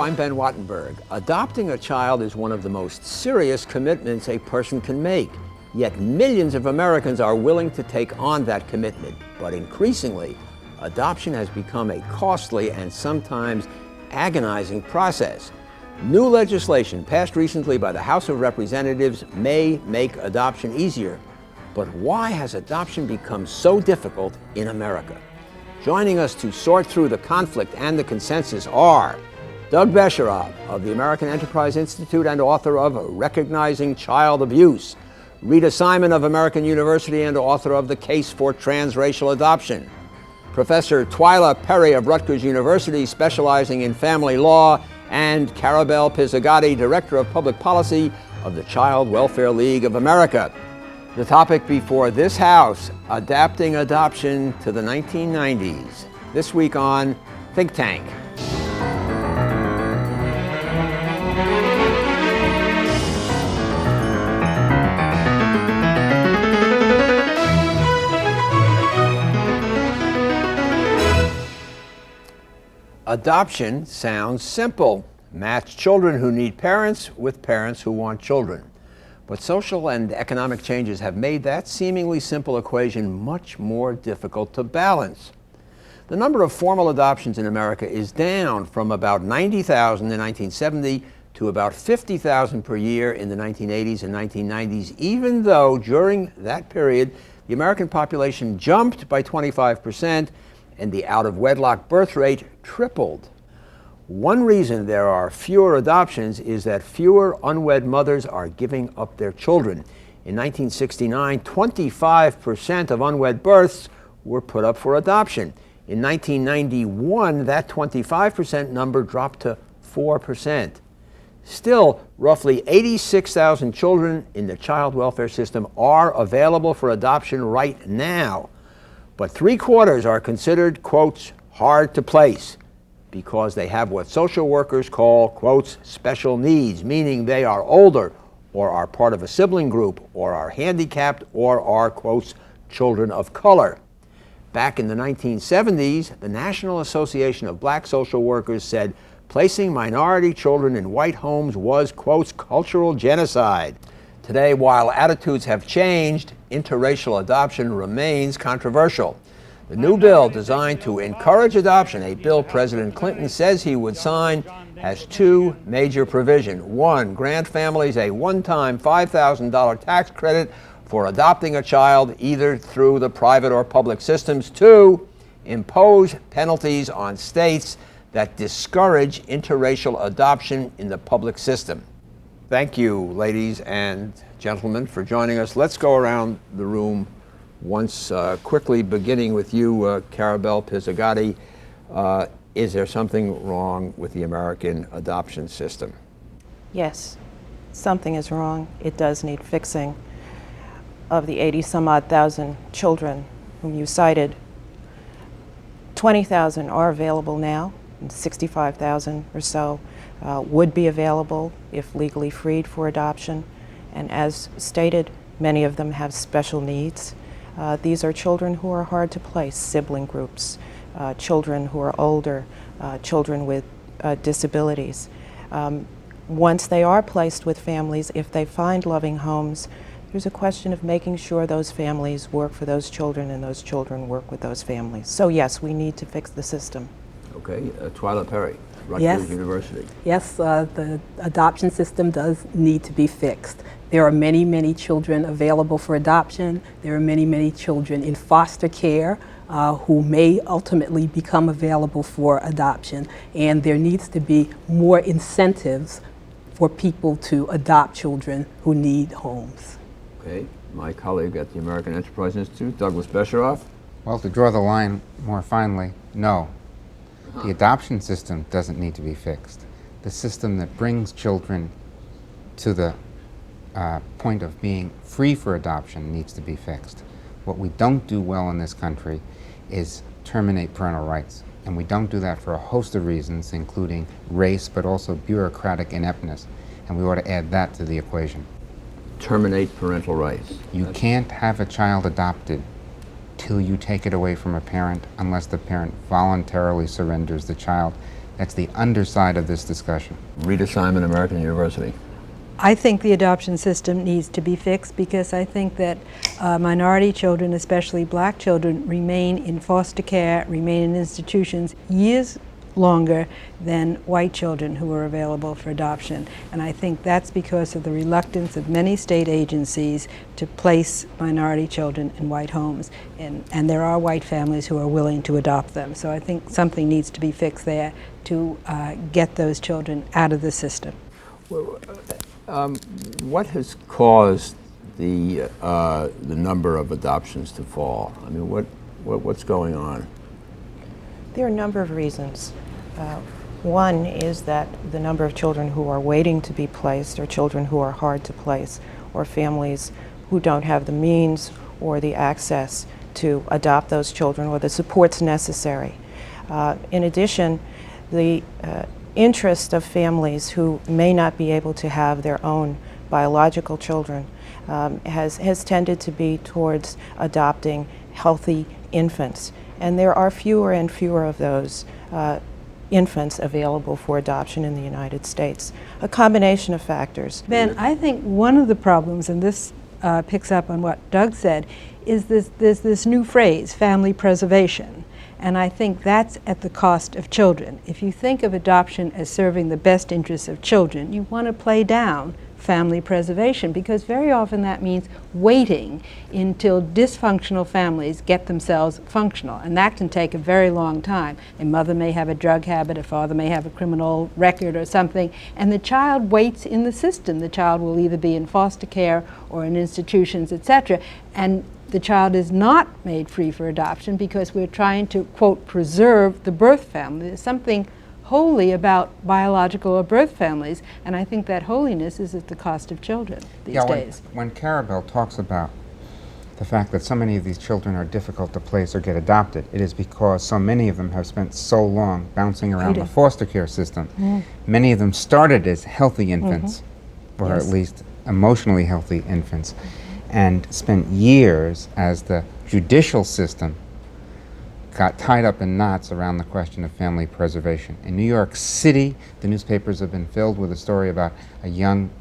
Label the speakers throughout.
Speaker 1: I'm Ben Wattenberg. Adopting a child is one of the most serious commitments a person can make. Yet millions of Americans are willing to take on that commitment. But increasingly, adoption has become a costly and sometimes agonizing process. New legislation passed recently by the House of Representatives may make adoption easier. But why has adoption become so difficult in America? Joining us to sort through the conflict and the consensus are Doug Besharov of the American Enterprise Institute and author of Recognizing Child Abuse, Rita Simon of American University and author of The Case for Transracial Adoption, Professor Twila Perry of Rutgers University specializing in family law, and Karabelle Pizzigatti, Director of Public Policy of the Child Welfare League of America. The topic before this House, adapting adoption to the 1990s. This week on Think Tank. Adoption sounds simple. Match children who need parents with parents who want children. But social and economic changes have made that seemingly simple equation much more difficult to balance. The number of formal adoptions in America is down from about 90,000 in 1970 to about 50,000 per year in the 1980s and 1990s, even though during that period the American population jumped by 25% and the out-of-wedlock birth rate tripled. One reason there are fewer adoptions is that fewer unwed mothers are giving up their children. In 1969, 25% of unwed births were put up for adoption. In 1991, that 25% number dropped to 4%. Still, roughly 86,000 children in the child welfare system are available for adoption right now. But 3/4 are considered, quotes, hard to place because they have what social workers call, quotes, special needs, meaning they are older or are part of a sibling group or are handicapped or are, quotes, children of color. Back in the 1970s, the National Association of Black Social Workers said placing minority children in white homes was, quotes, cultural genocide. Today, while attitudes have changed, interracial adoption remains controversial. The new bill designed to encourage adoption, a bill President Clinton says he would sign, has two major provisions. One, grant families a one-time $5,000 tax credit for adopting a child either through the private or public systems. Two, impose penalties on states that discourage interracial adoption in the public system. Thank you, ladies and gentlemen, for joining us. Let's go around the room once quickly, beginning with you, Karabelle Pizzigatti. Is there something wrong with the American adoption system?
Speaker 2: Yes, something is wrong. It does need fixing. Of the 80-some-odd thousand children whom you cited, 20,000 are available now, and 65,000 or so would be available if legally freed for adoption. And as stated, many of them have special needs. These are children who are hard to place, sibling groups, children who are older, children with disabilities. Once they are placed with families, if they find loving homes, there's a question of making sure those families work for those children and those children work with those families. So yes, we need to fix the system.
Speaker 1: Okay, Twila Perry, Rutgers University.
Speaker 3: Yes, the adoption system does need to be fixed. There are many, many children available for adoption. There are many, many children in foster care who may ultimately become available for adoption. And there needs to be more incentives for people to adopt children who need homes.
Speaker 1: Okay, my colleague at the American Enterprise Institute, Douglas Besharov.
Speaker 4: Well, to draw the line more finely, no. The adoption system doesn't need to be fixed. The system that brings children to the point of being free for adoption needs to be fixed. What we don't do well in this country is terminate parental rights. And we don't do that for a host of reasons, including race, but also bureaucratic ineptness. And we ought to add that to the equation.
Speaker 1: Terminate parental rights.
Speaker 4: You can't have a child adopted till you take it away from a parent unless the parent voluntarily surrenders the child. That's the underside of this discussion.
Speaker 1: Rita Simon, American University.
Speaker 5: I think the adoption system needs to be fixed because I think that minority children, especially black children, remain in foster care, remain in institutions years longer than white children who are available for adoption. And I think that's because of the reluctance of many state agencies to place minority children in white homes. And there are white families who are willing to adopt them. So I think something needs to be fixed there to get those children out of the system.
Speaker 1: What has caused the number of adoptions to fall? I mean, what's going on?
Speaker 2: There are a number of reasons. One is that the number of children who are waiting to be placed are children who are hard to place, or families who don't have the means or the access to adopt those children or the supports necessary. In addition, the interest of families who may not be able to have their own biological children has tended to be towards adopting healthy infants. And there are fewer and fewer of those infants available for adoption in the United States. A combination of factors.
Speaker 5: Ben, I think one of the problems, and this picks up on what Doug said, is there's this new phrase, family preservation. And I think that's at the cost of children. If you think of adoption as serving the best interests of children, you want to play down family preservation, because very often that means waiting until dysfunctional families get themselves functional, and that can take a very long time. A mother may have a drug habit, a father may have a criminal record or something, and the child waits in the system. The child will either be in foster care or in institutions, etc., and the child is not made free for adoption because we're trying to, quote, preserve the birth family. There's something holy about biological or birth families, and I think that holiness is at the cost of children these days.
Speaker 4: When Karabelle talks about the fact that so many of these children are difficult to place or get adopted, it is because so many of them have spent so long bouncing around the foster care system. Many of them started as healthy infants, or at least emotionally healthy infants, and spent years as the judicial system got tied up in knots around the question of family preservation. In New York City, the newspapers have been filled with a story about a young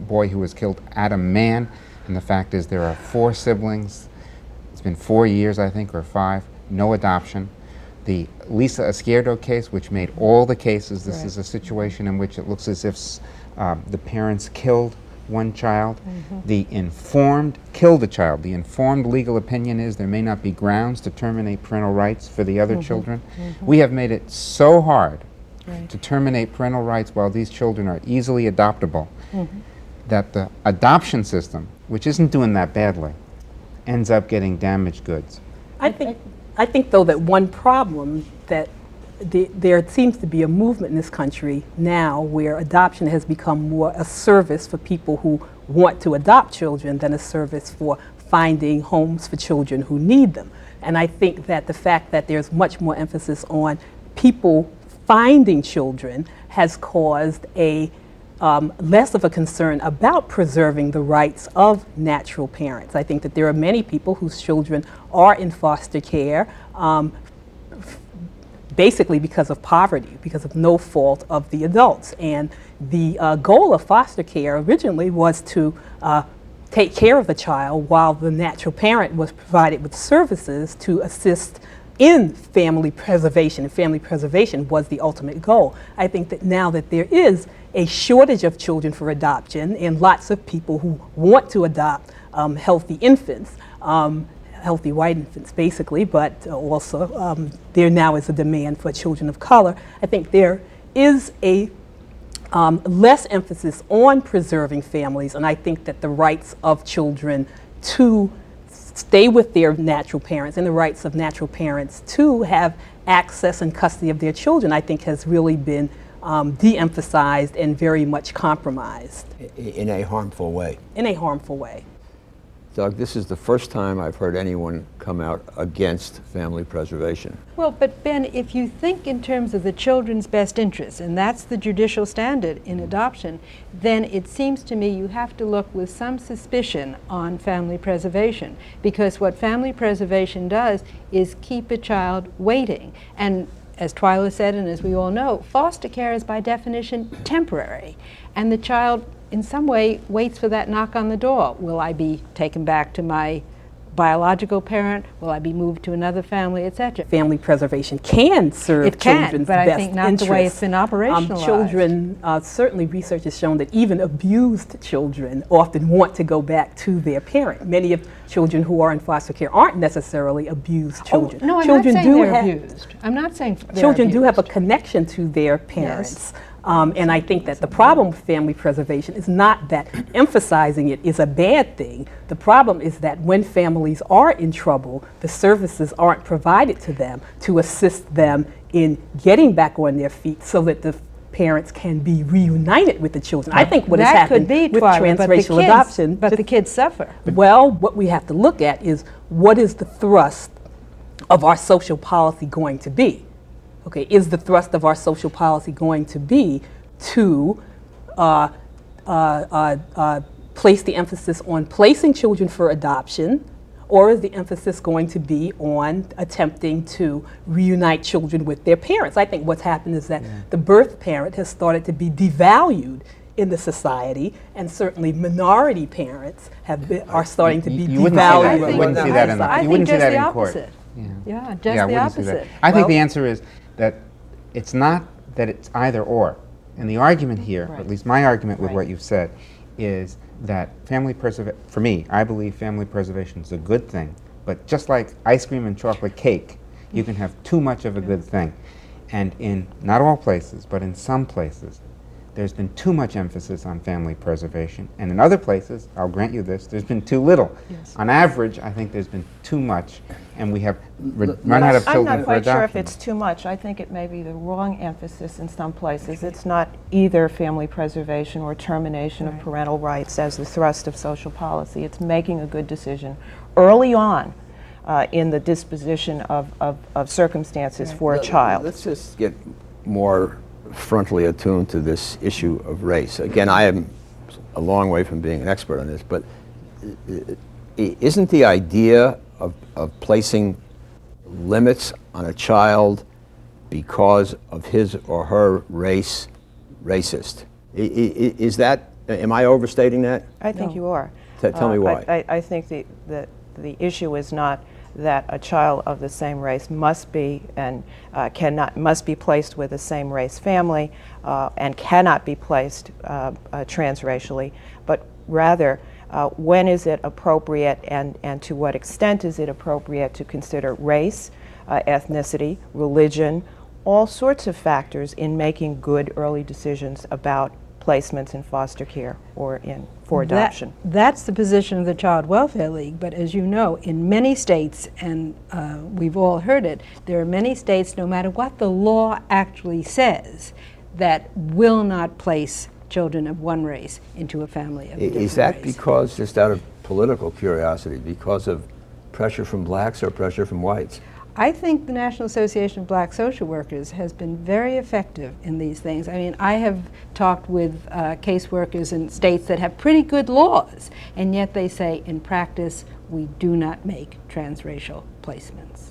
Speaker 4: boy who was killed at a man, and the fact is there are 4 siblings. It's been 4 years, I think, or 5, no adoption. The Lisa Izquierdo case, which made all the cases, this is a situation in which it looks as if the parents killed one child. The informed killed the child. The informed legal opinion is there may not be grounds to terminate parental rights for the other children. We have made it so hard to terminate parental rights while these children are easily adoptable that the adoption system, which isn't doing that badly, ends up getting damaged goods.
Speaker 3: I think though that one problem that there seems to be a movement in this country now where adoption has become more a service for people who want to adopt children than a service for finding homes for children who need them. And I think that the fact that there's much more emphasis on people finding children has caused a less of a concern about preserving the rights of natural parents. I think that there are many people whose children are in foster care basically because of poverty, because of no fault of the adults. And the goal of foster care originally was to take care of the child while the natural parent was provided with services to assist in family preservation, and family preservation was the ultimate goal. I think that now that there is a shortage of children for adoption and lots of people who want to adopt healthy infants, healthy white infants basically, but also there now is a demand for children of color. I think there is a less emphasis on preserving families, and I think that the rights of children to stay with their natural parents and the rights of natural parents to have access and custody of their children, I think has really been de-emphasized and very much compromised.
Speaker 1: In a harmful way.
Speaker 3: In a harmful way.
Speaker 1: Doug, this is the first time I've heard anyone come out against family preservation.
Speaker 5: Well, but Ben, if you think in terms of the children's best interests, and that's the judicial standard in adoption, then it seems to me you have to look with some suspicion on family preservation, because what family preservation does is keep a child waiting. And as Twila said, and as we all know, foster care is by definition temporary. And the child, in some way, waits for that knock on the door. Will I be taken back to my biological parent? Will I be moved to another family, etc.?
Speaker 3: Family preservation can serve children's
Speaker 5: but
Speaker 3: best
Speaker 5: I think not the way it's been operationalized.
Speaker 3: Children, certainly research has shown that even abused children often want to go back to their parent. Many of children who are in foster care aren't necessarily abused children.
Speaker 5: No, I'm
Speaker 3: children
Speaker 5: not saying they're abused. I'm not saying they're
Speaker 3: children do have a
Speaker 5: abused.
Speaker 3: connection to their parents.
Speaker 5: Yes.
Speaker 3: And I think that the problem with family preservation is not that emphasizing it is a bad thing. The problem is that when families are in trouble, the services aren't provided to them to assist them in getting back on their feet so that the parents can be reunited with the children. I think what has happened with transracial adoption.
Speaker 5: But the kids suffer.
Speaker 3: Well, what we have to look at is what is the thrust of our social policy going to be? Okay, is the thrust of our social policy going to be to place the emphasis on placing children for adoption, or is the emphasis going to be on attempting to reunite children with their parents? I think what's happened is that the birth parent has started to be devalued in the society, and certainly minority parents are starting to be devalued.
Speaker 4: You wouldn't see that in
Speaker 5: I
Speaker 4: you
Speaker 5: think
Speaker 4: wouldn't see
Speaker 5: just
Speaker 4: that
Speaker 5: the
Speaker 4: in court.
Speaker 5: opposite. Yeah, just
Speaker 4: Yeah, I
Speaker 5: the
Speaker 4: wouldn't see that.
Speaker 5: opposite.
Speaker 4: I think the answer is that it's not that it's either or. And the argument here, or at least my argument with what you've said, is that family preservation, for me, I believe family preservation is a good thing. But just like ice cream and chocolate cake, you can have too much of a good thing. And in not all places, but in some places, there's been too much emphasis on family preservation. And in other places, I'll grant you this, there's been too little.
Speaker 5: Yes.
Speaker 4: On average, I think there's been too much, and we have run out of
Speaker 2: I'm
Speaker 4: children
Speaker 2: not
Speaker 4: for
Speaker 2: quite
Speaker 4: adoption.
Speaker 2: sure if it's too much. I think it may be the wrong emphasis in some places. It's not either family preservation or termination of parental rights as the thrust of social policy. It's making a good decision early on in the disposition of circumstances for a child.
Speaker 1: Let's just get more frontally attuned to this issue of race. Again, I am a long way from being an expert on this, but isn't the idea of placing limits on a child because of his or her race racist? Is that, am I overstating that?
Speaker 2: I think you are.
Speaker 1: Tell me why.
Speaker 2: I think the issue is not that a child of the same race must be and must be placed with the same race family and cannot be placed transracially, but rather when is it appropriate and to what extent is it appropriate to consider race, ethnicity, religion, all sorts of factors in making good early decisions about placements in foster care or for adoption.
Speaker 5: That's the position of the Child Welfare League, but as you know, in many states, and we've all heard it, there are many states, no matter what the law actually says, that will not place children of one race into a family of a different
Speaker 1: Is that
Speaker 5: race.
Speaker 1: because, just out of political curiosity, because of pressure from blacks or pressure from whites?
Speaker 5: I think the National Association of Black Social Workers has been very effective in these things. I mean, I have talked with caseworkers in states that have pretty good laws, and yet they say, in practice, we do not make transracial placements.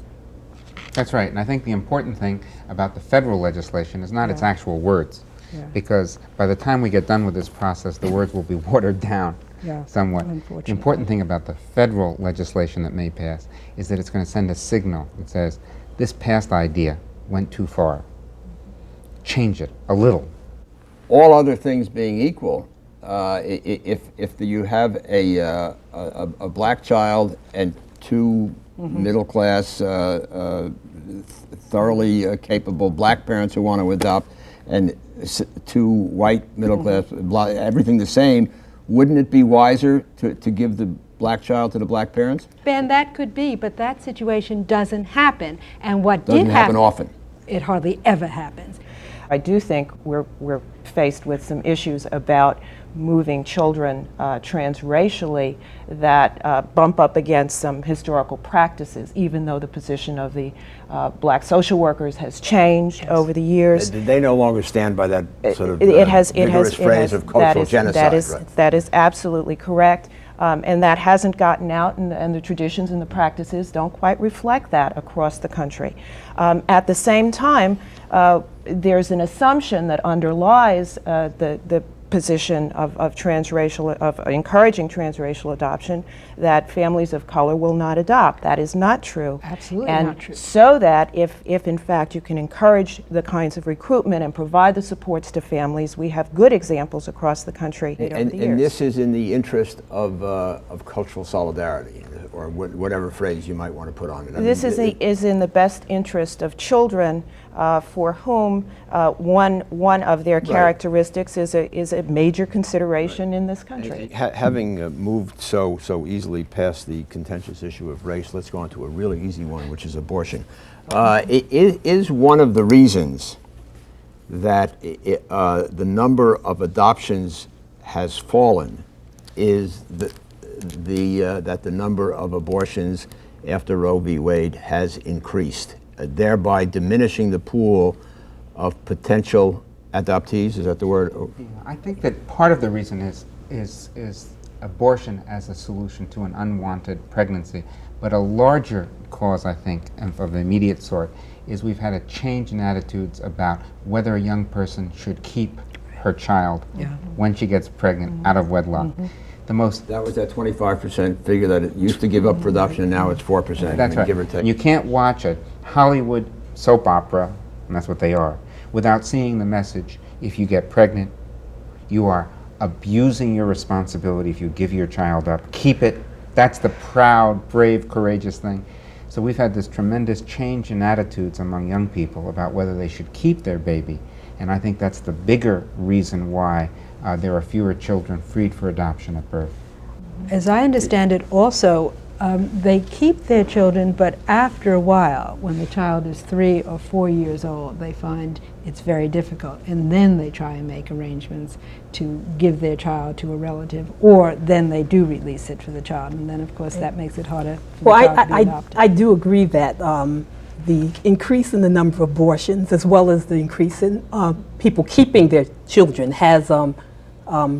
Speaker 4: That's right, and I think the important thing about the federal legislation is not its actual words, because by the time we get done with this process, the words will be watered down somewhat. The important thing about the federal legislation that may pass is that it's going to send a signal that says, this past idea went too far. Change it a little.
Speaker 1: All other things being equal, if you have a black child and two middle-class, thoroughly capable black parents who want to adopt, and two white middle-class, everything the same, wouldn't it be wiser to give the black child to the black parents?
Speaker 5: Ben, that could be, but that situation doesn't happen. And what
Speaker 1: Doesn't
Speaker 5: did
Speaker 1: happen often.
Speaker 5: It hardly ever happens.
Speaker 2: I do think we're faced with some issues about moving children transracially that bump up against some historical practices, even though the position of the black social workers has changed over the years.
Speaker 1: They no longer stand by that sort of
Speaker 2: vigorous
Speaker 1: phrase of cultural genocide.
Speaker 2: That is absolutely correct. And that hasn't gotten out, and the traditions and the practices don't quite reflect that across the country. At the same time, there's an assumption that underlies the position of encouraging transracial adoption, that families of color will not adopt. That is not true.
Speaker 5: Absolutely
Speaker 2: and
Speaker 5: not true.
Speaker 2: So that if in fact you can encourage the kinds of recruitment and provide the supports to families, we have good examples across the country over the years.
Speaker 1: And this is in the interest of cultural solidarity, or whatever phrase you might want to put on it. I
Speaker 2: This
Speaker 1: mean,
Speaker 2: is in the best interest of children, for whom one of their characteristics is a major consideration in this country.
Speaker 1: Having moved so easily past the contentious issue of race, let's go on to a really easy one, which is abortion. It is one of the reasons that the number of adoptions has fallen is that the number of abortions after Roe v. Wade has increased, thereby diminishing the pool of potential adoptees. Is that the word?
Speaker 4: Yeah, I think that part of the reason is abortion as a solution to an unwanted pregnancy, but a larger cause, I think, and of the immediate sort, is we've had a change in attitudes about whether a young person should keep her child when she gets pregnant out of wedlock. The most
Speaker 1: That was that 25% figure that it used to give up for adoption, and now it's 4%.
Speaker 4: That's right.
Speaker 1: Give or take.
Speaker 4: You can't watch a Hollywood soap opera, and that's what they are, without seeing the message: if you get pregnant, you are abusing your responsibility if you give your child up. Keep it. That's the proud, brave, courageous thing. So we've had this tremendous change in attitudes among young people about whether they should keep their baby, and I think that's the bigger reason why there are fewer children freed for adoption at birth.
Speaker 5: As I understand it, also, they keep their children, but after a while, when the child is 3 or 4 years old, they find it's very difficult, and then they try and make arrangements to give their child to a relative, or then they do release it for the child, and then, of course, that makes it harder for the child to be adopted.
Speaker 3: I do agree that the increase in the number of abortions, as well as the increase in people keeping their children, has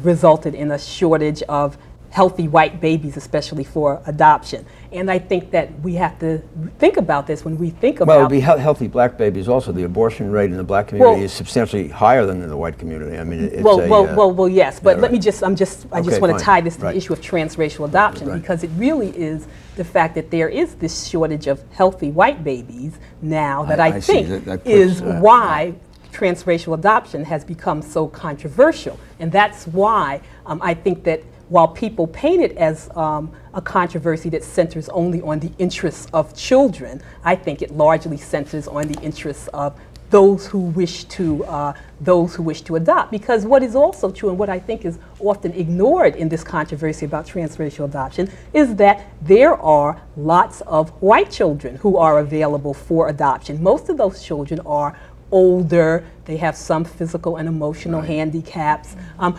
Speaker 3: resulted in a shortage of healthy white babies, especially for adoption. And I think that we have to think about this when we think about...
Speaker 1: Well, it would be healthy black babies also. The abortion rate in the black community is substantially higher than in the white community. I mean, it's
Speaker 3: well, yes, but
Speaker 1: yeah,
Speaker 3: let me
Speaker 1: right.
Speaker 3: just, I just
Speaker 1: Okay,
Speaker 3: want
Speaker 1: fine.
Speaker 3: to tie this to
Speaker 1: Right.
Speaker 3: the issue of transracial adoption,
Speaker 1: Right.
Speaker 3: because it really is the fact that there is this shortage of healthy white babies now that I
Speaker 1: see.
Speaker 3: think
Speaker 1: That puts,
Speaker 3: is why transracial adoption has become so controversial. And that's why I think that while people paint it as a controversy that centers only on the interests of children, I think it largely centers on the interests of those who wish to adopt. Because what is also true, and what I think is often ignored in this controversy about transracial adoption, is that there are lots of white children who are available for adoption. Most of those children are older, they have some physical and emotional handicaps,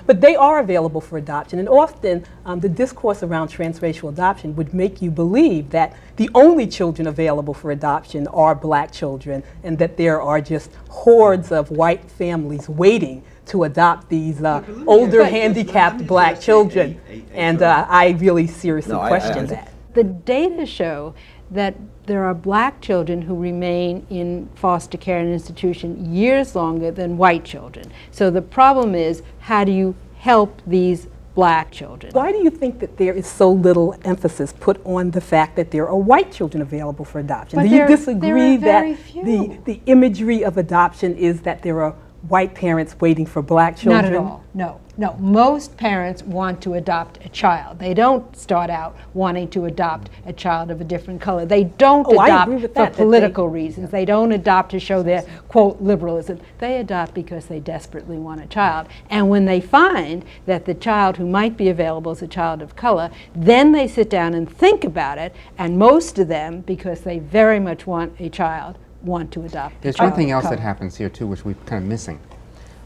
Speaker 3: but they are available for adoption. And often the discourse around transracial adoption would make you believe that the only children available for adoption are black children, and that there are just hordes of white families waiting to adopt these older handicapped black children. And I really seriously question that.
Speaker 5: The data show that there are black children who remain in foster care and institution years longer than white children. So the problem is, how do you help these black children?
Speaker 3: Why do you think that there is so little emphasis put on the fact that there are white children available for adoption?
Speaker 5: But
Speaker 3: Do you
Speaker 5: there
Speaker 3: disagree
Speaker 5: are very
Speaker 3: that
Speaker 5: few.
Speaker 3: the imagery of adoption is that there are white parents waiting for black children?
Speaker 5: Not at all. No. Most parents want to adopt a child. They don't start out wanting to adopt a child of a different color. They don't
Speaker 3: I
Speaker 5: adopt
Speaker 3: agree with
Speaker 5: for
Speaker 3: that
Speaker 5: political reasons. They don't adopt to show their, quote, liberalism. They adopt because they desperately want a child. And when they find that the child who might be available is a child of color, then they sit down and think about it, and most of them, because they very much want a child, want to adopt.
Speaker 4: There's one thing else that happens here too, which we're kind of missing,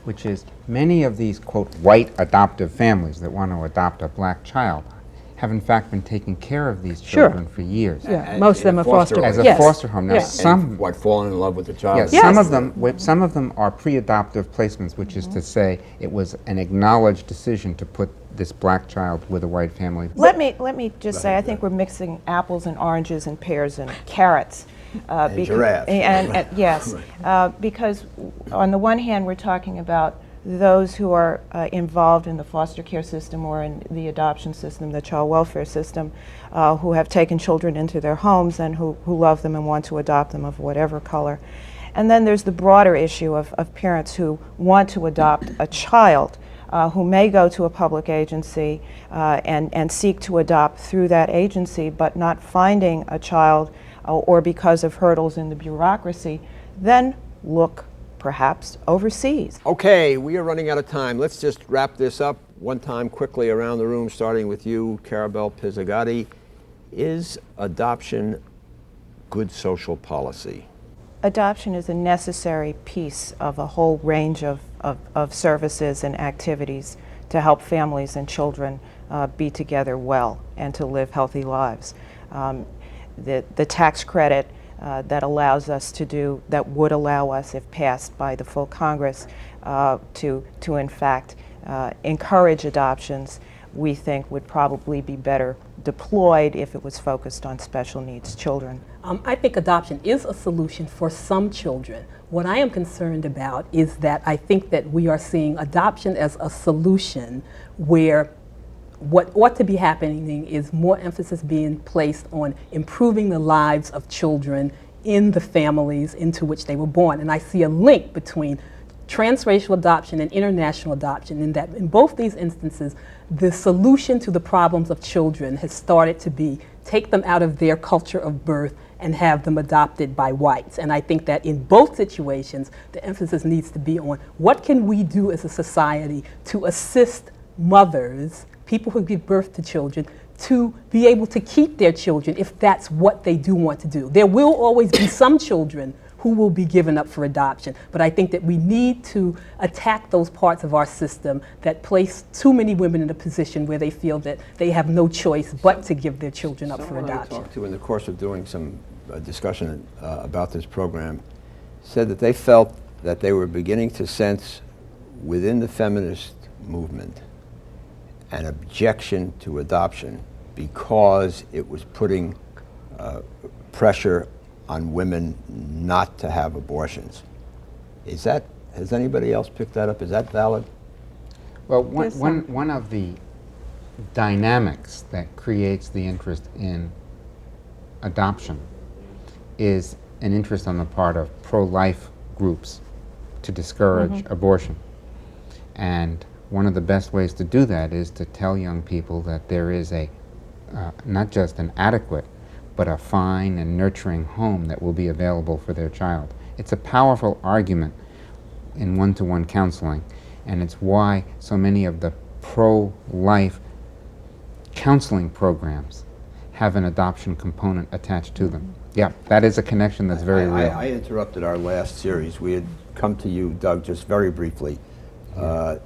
Speaker 4: which is many of these, quote, white adoptive families that want to adopt a black child have in fact been taking care of these
Speaker 5: Sure.
Speaker 4: children for years.
Speaker 5: Yeah, most of them are foster
Speaker 4: As a
Speaker 5: Yes.
Speaker 4: foster home. Now,
Speaker 5: Yes.
Speaker 4: some
Speaker 1: What, falling in love with the child?
Speaker 4: Yes,
Speaker 5: Yes.
Speaker 4: some of them are pre-adoptive placements, which is to say it was an acknowledged decision to put this black child with a white family.
Speaker 2: Let me just say, I think we're mixing apples and oranges and pears and carrots.
Speaker 1: And giraffes.
Speaker 2: Yes, because on the one hand, we're talking about those who are involved in the foster care system or in the adoption system, the child welfare system, who have taken children into their homes and who love them and want to adopt them of whatever color. And then there's the broader issue of parents who want to adopt a child, who may go to a public agency and seek to adopt through that agency, but not finding a child or because of hurdles in the bureaucracy, then look perhaps overseas.
Speaker 1: Okay, we are running out of time. Let's just wrap this up one time quickly around the room, starting with you, Karabelle Pizzigatti. Is adoption good social policy?
Speaker 2: Adoption is a necessary piece of a whole range of services and activities to help families and children be together well and to live healthy lives. The tax credit that allows us to do, that would allow us, if passed by the full Congress, to in fact encourage adoptions, we think would probably be better deployed if it was focused on special needs children.
Speaker 3: I think adoption is a solution for some children. What I am concerned about is that I think that we are seeing adoption as a solution where what ought to be happening is more emphasis being placed on improving the lives of children in the families into which they were born. And I see a link between transracial adoption and international adoption, in that in both these instances, the solution to the problems of children has started to be take them out of their culture of birth and have them adopted by whites. And I think that in both situations, the emphasis needs to be on what can we do as a society to assist mothers, people who give birth to children, to be able to keep their children if that's what they do want to do. There will always be some children who will be given up for adoption, but I think that we need to attack those parts of our system that place too many women in a position where they feel that they have no choice but to give their children up for
Speaker 1: Someone
Speaker 3: adoption.
Speaker 1: I talked to in the course of doing some discussion about this program said that they felt that they were beginning to sense within the feminist movement an objection to adoption because it was putting pressure on women not to have abortions. Has anybody else picked that up? Is that valid?
Speaker 4: Well, one of the dynamics that creates the interest in adoption is an interest on the part of pro-life groups to discourage abortion. And one of the best ways to do that is to tell young people that there is a not just an adequate, but a fine and nurturing home that will be available for their child. It's a powerful argument in one-to-one counseling, and it's why so many of the pro-life counseling programs have an adoption component attached to them. Yeah, that is a connection that's very real.
Speaker 1: I interrupted our last series. We had come to you, Doug, just very briefly.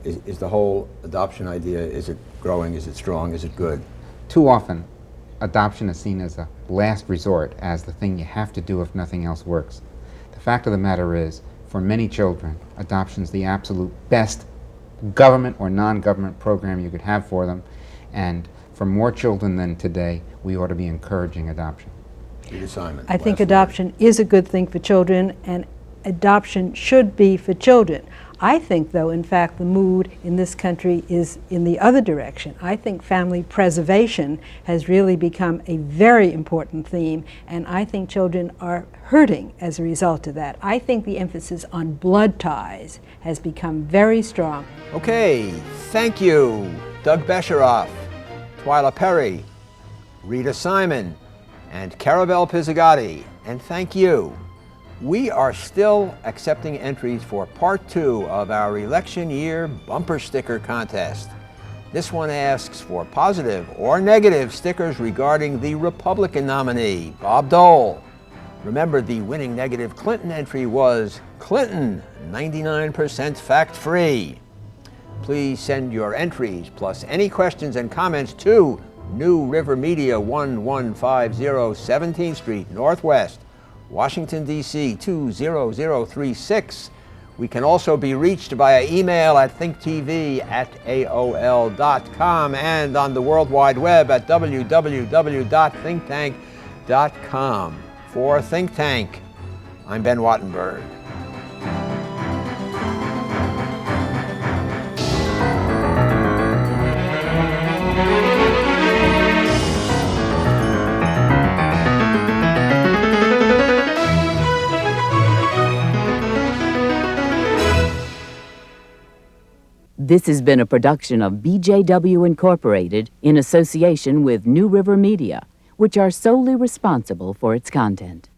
Speaker 1: Is the whole adoption idea, is it growing, is it strong, is it good?
Speaker 4: Too often, adoption is seen as a last resort, as the thing you have to do if nothing else works. The fact of the matter is, for many children, adoption is the absolute best government or non-government program you could have for them, and for more children than today, we ought to be encouraging adoption.
Speaker 1: Rita Simon.
Speaker 5: I think
Speaker 1: last word.
Speaker 5: adoption is a good thing for children, and adoption should be for children. I think, though, in fact, the mood in this country is in the other direction. I think family preservation has really become a very important theme, and I think children are hurting as a result of that. I think the emphasis on blood ties has become very strong.
Speaker 1: Okay, thank you, Doug Besharov, Twila Perry, Rita Simon, and Karabelle Pizzigatti, and thank you. We are still accepting entries for part 2 of our election year bumper sticker contest. This one asks for positive or negative stickers regarding the Republican nominee, Bob Dole. Remember, the winning negative Clinton entry was Clinton, 99% fact-free. Please send your entries plus any questions and comments to New River Media, 1150 17th Street, Northwest, Washington, D.C. 20036. We can also be reached via email at thinktv@aol.com and on the World Wide Web at www.thinktank.com. For Think Tank, I'm Ben Wattenberg.
Speaker 6: This has been a production of BJW Incorporated in association with New River Media, which are solely responsible for its content.